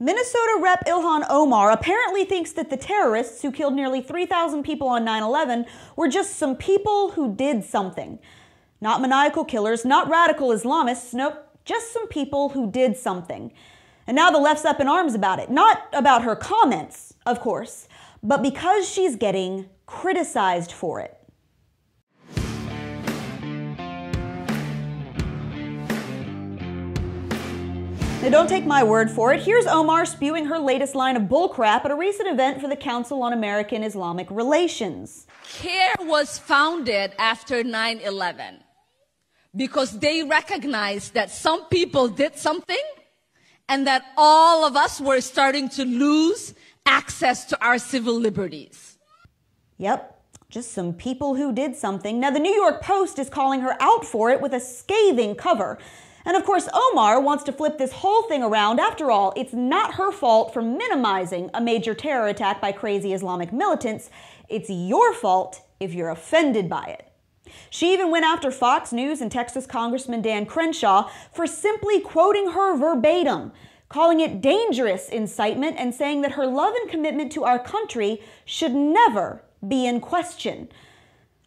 Minnesota Rep. Ilhan Omar apparently thinks that the terrorists who killed nearly 3,000 people on 9/11 were just some people who did something. Not maniacal killers, not radical Islamists, nope, just some people who did something. And now the left's up in arms about it. Not about her comments, of course, but because she's getting criticized for it. Now, don't take my word for it. Here's Omar spewing her latest line of bullcrap at a recent event for the Council on American-Islamic Relations. CARE was founded after 9/11 because they recognized that some people did something and that all of us were starting to lose access to our civil liberties. Yep, just some people who did something. Now, the New York Post is calling her out for it with a scathing cover. And of course, Omar wants to flip this whole thing around. After all, it's not her fault for minimizing a major terror attack by crazy Islamic militants. It's your fault if you're offended by it. She even went after Fox News and Texas Congressman Dan Crenshaw for simply quoting her verbatim, calling it dangerous incitement and saying that her love and commitment to our country should never be in question.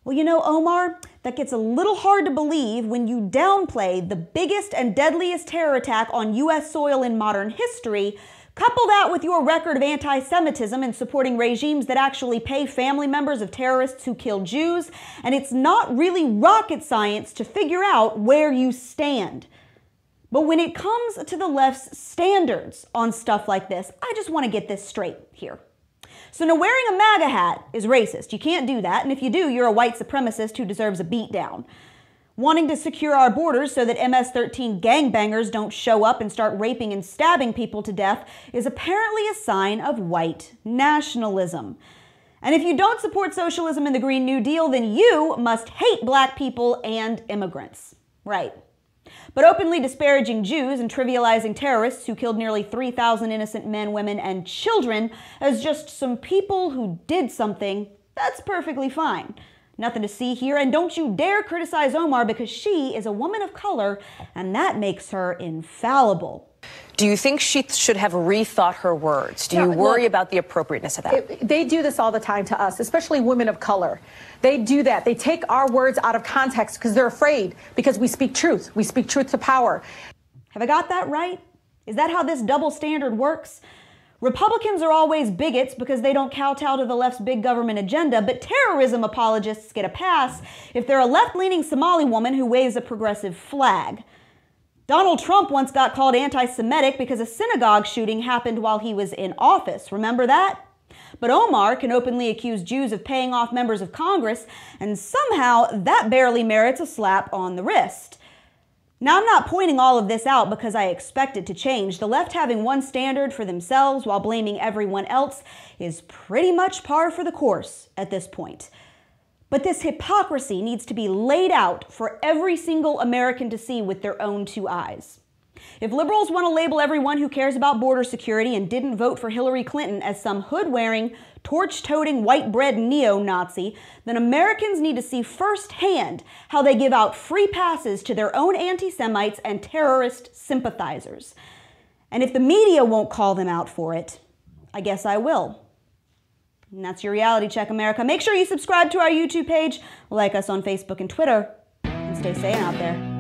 Well, you know, Omar, that gets a little hard to believe when you downplay the biggest and deadliest terror attack on U.S. soil in modern history. Couple that with your record of anti-Semitism and supporting regimes that actually pay family members of terrorists who kill Jews, and it's not really rocket science to figure out where you stand. But when it comes to the left's standards on stuff like this, I just want to get this straight here. So now wearing a MAGA hat is racist. You can't do that, and if you do, you're a white supremacist who deserves a beatdown. Wanting to secure our borders so that MS-13 gangbangers don't show up and start raping and stabbing people to death is apparently a sign of white nationalism. And if you don't support socialism and the Green New Deal, then you must hate black people and immigrants. Right. But openly disparaging Jews and trivializing terrorists who killed nearly 3,000 innocent men, women, and children as just some people who did something, that's perfectly fine. Nothing to see here, and don't you dare criticize Omar because she is a woman of color, and that makes her infallible. Do you think she should have rethought her words? Do you worry about the appropriateness of that? They do this all the time to us, especially women of color. They do that. They take our words out of context because they're afraid, because we speak truth. We speak truth to power. Have I got that right? Is that how this double standard works? Republicans are always bigots because they don't kowtow to the left's big government agenda, but terrorism apologists get a pass if they're a left-leaning Somali woman who waves a progressive flag. Donald Trump once got called anti-Semitic because a synagogue shooting happened while he was in office. Remember that? But Omar can openly accuse Jews of paying off members of Congress, and somehow that barely merits a slap on the wrist. Now, I'm not pointing all of this out because I expect it to change. The left having one standard for themselves while blaming everyone else is pretty much par for the course at this point. But this hypocrisy needs to be laid out for every single American to see with their own two eyes. If liberals want to label everyone who cares about border security and didn't vote for Hillary Clinton as some hood-wearing, torch-toting, white-bread neo-Nazi, then Americans need to see firsthand how they give out free passes to their own anti-Semites and terrorist sympathizers. And if the media won't call them out for it, I guess I will. And that's your Reality Check, America. Make sure you subscribe to our YouTube page, like us on Facebook and Twitter, and stay sane out there.